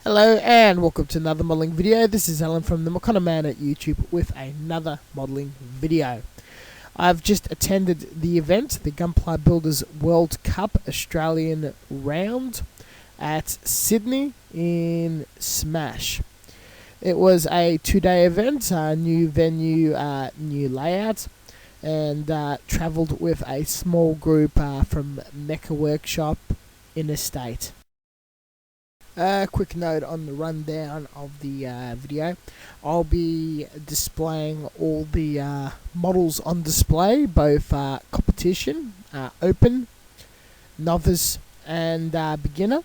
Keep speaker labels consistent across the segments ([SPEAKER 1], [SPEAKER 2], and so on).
[SPEAKER 1] Hello and welcome to another modelling video. This is Alan from the McConnor Man at YouTube with another modelling video. I've just attended the event, the Gunpla Builders World Cup Australian round at Sydney in Smash. It was a 2-day event, new venue, new layout, and travelled with a small group from Mecca Workshop Interstate. A quick note on the rundown of the video. I'll be displaying all the models on display, both competition, open, novice and beginner.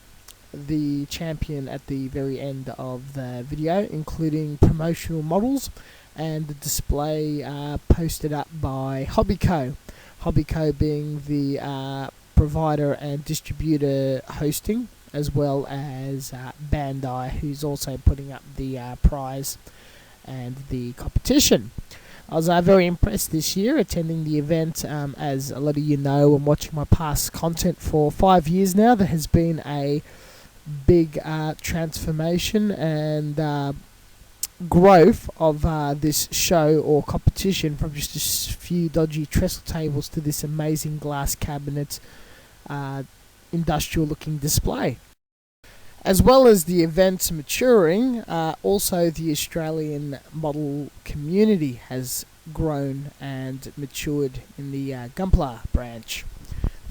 [SPEAKER 1] The champion at the very end of the video, including promotional models and the display posted up by Hobbyco. Hobbyco being the provider and distributor hosting, as well as Bandai, who's also putting up the prize and the competition. I was very impressed this year attending the event. As a lot of you know, and watching my past content for 5 years now, there has been a big transformation and growth of this show or competition, from just a few dodgy trestle tables to this amazing glass cabinet industrial looking display. As well as the events maturing, also the Australian model community has grown and matured in the Gunpla branch.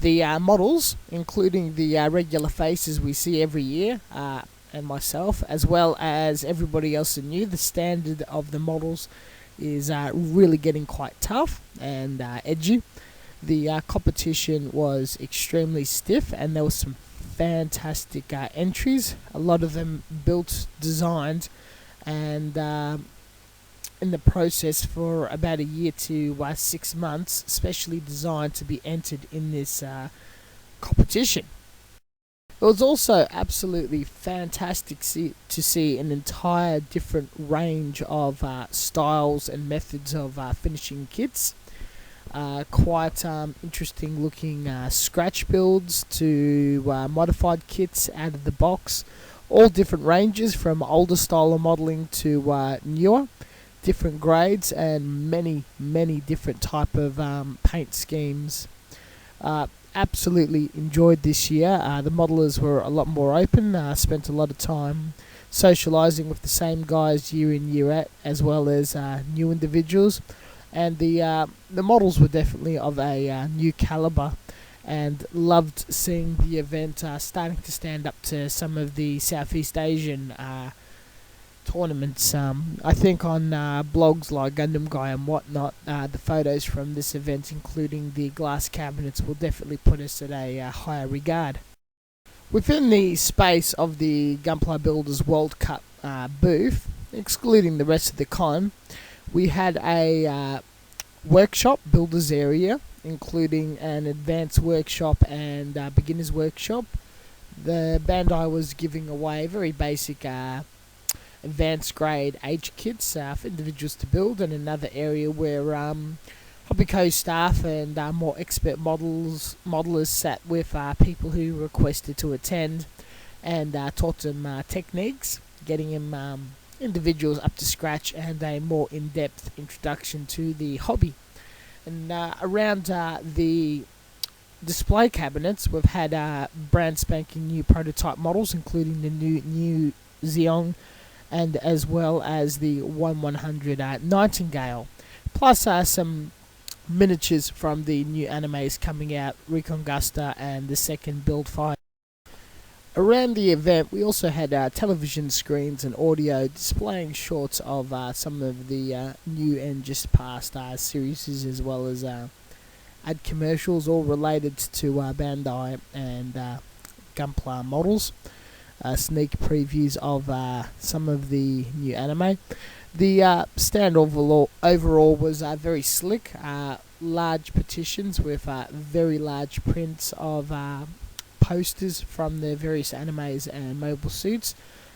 [SPEAKER 1] The models, including the regular faces we see every year, and myself, as well as everybody else in new, the standard of the models is really getting quite tough and edgy. The competition was extremely stiff, and there was some fantastic entries, a lot of them built, designed, and in the process for about a year to 6 months, specially designed to be entered in this competition. It was also absolutely fantastic to see an entire different range of styles and methods of finishing kits. Quite interesting looking scratch builds to modified kits out of the box, all different ranges from older style of modelling to newer, different grades, and many different type of paint schemes. Absolutely enjoyed this year. The modelers were a lot more open, spent a lot of time socialising with the same guys year in year out, as well as new individuals. And the models were definitely of a new calibre, and loved seeing the event starting to stand up to some of the Southeast Asian tournaments. I think on blogs like Gundam Guy and whatnot, the photos from this event, including the glass cabinets, will definitely put us at a higher regard. Within the space of the Gunpla Builders World Cup booth, excluding the rest of the con, we had a workshop builders area, including an advanced workshop and beginners workshop. The Bandai was giving away very basic advanced grade age kits for individuals to build, and another area where Hobbyco staff and more expert modelers sat with people who requested to attend, and taught them techniques, getting them individuals up to scratch, and a more in-depth introduction to the hobby. And around the display cabinets, we've had brand spanking new prototype models, including the new Xeon, and as well as the 1/100 Nightingale, plus some miniatures from the new animes coming out, Recongusta and the second Build 5. Around the event, we also had television screens and audio displaying shorts of some of the new and just past series, as well as ad commercials, all related to Bandai and Gunpla models. Sneak previews of some of the new anime. The stand overall was very slick, large petitions with very large prints of posters from the various animes and mobile suits,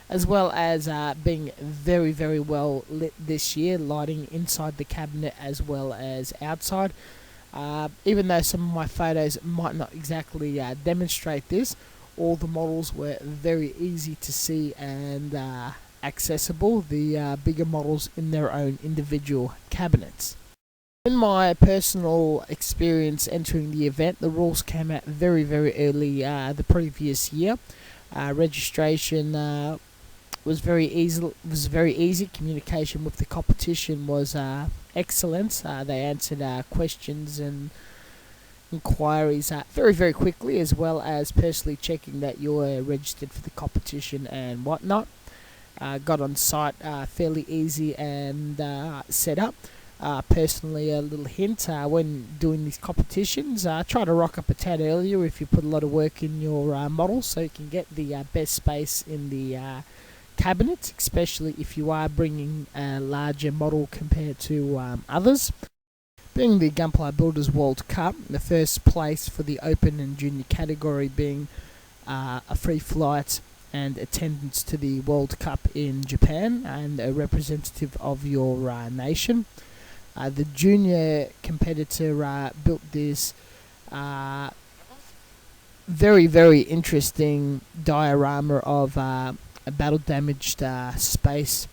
[SPEAKER 1] as well as being very well lit this year, lighting inside the cabinet as well as outside. Even though some of my photos might not exactly demonstrate this, all the models were very easy to see and accessible, the bigger models in their own individual cabinets. In my personal experience entering the event, the rules came out very, very early the previous year. Registration was very easy. Communication with the competition was excellent. They answered questions and inquiries very, very quickly, as well as personally checking that you're registered for the competition and whatnot. Got on site fairly easy and set up. Personally, a little hint, when doing these competitions, try to rock up a tad earlier if you put a lot of work in your model, so you can get the best space in the cabinet, especially if you are bringing a larger model compared to others. Being the Gunpla Builders World Cup, the first place for the open and junior category being a free flight and attendance to the World Cup in Japan and a representative of your nation. The junior competitor built this very, very interesting diorama of a battle-damaged space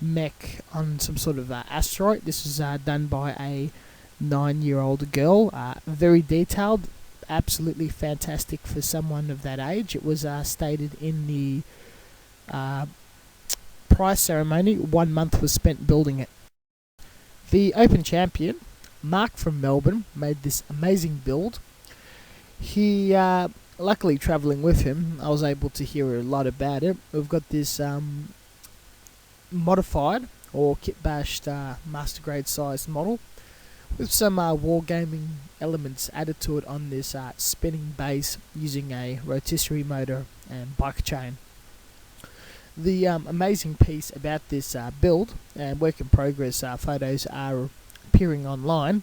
[SPEAKER 1] mech on some sort of asteroid. This was done by a 9-year-old girl. Very detailed, absolutely fantastic for someone of that age. It was stated in the prize ceremony 1 month was spent building it. The Open champion, Mark from Melbourne, made this amazing build. He, luckily travelling with him, I was able to hear a lot about it. We've got this modified or kit-bashed master grade sized model with some wargaming elements added to it on this spinning base using a rotisserie motor and bike chain. The amazing piece about this build and work in progress photos are appearing online,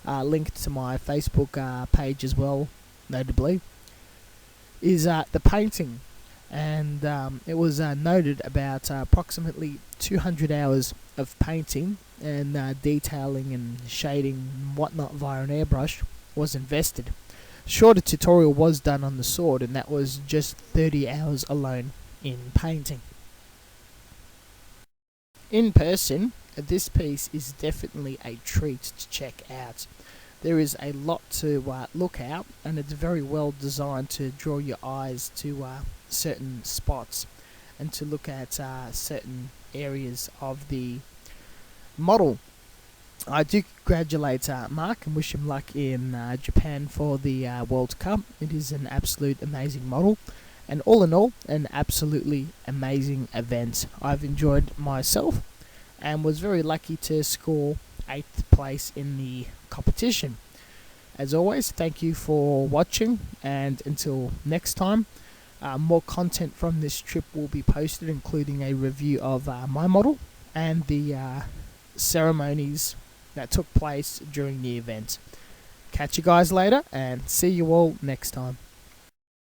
[SPEAKER 1] linked to my Facebook page as well, notably, is the painting. And it was noted about approximately 200 hours of painting and detailing and shading and whatnot via an airbrush was invested. Shorter tutorial was done on the sword, and that was just 30 hours alone in painting. In person, this piece is definitely a treat to check out. There is a lot to look out, and it's very well designed to draw your eyes to certain spots and to look at certain areas of the model. I do congratulate Mark and wish him luck in Japan for the World Cup. It is an absolute amazing model, and all in all, an absolutely amazing event. I've enjoyed myself and was very lucky to score 8th place in the competition. As always, thank you for watching, and until next time, more content from this trip will be posted, including a review of my model and the ceremonies that took place during the event. Catch you guys later, and see you all next time.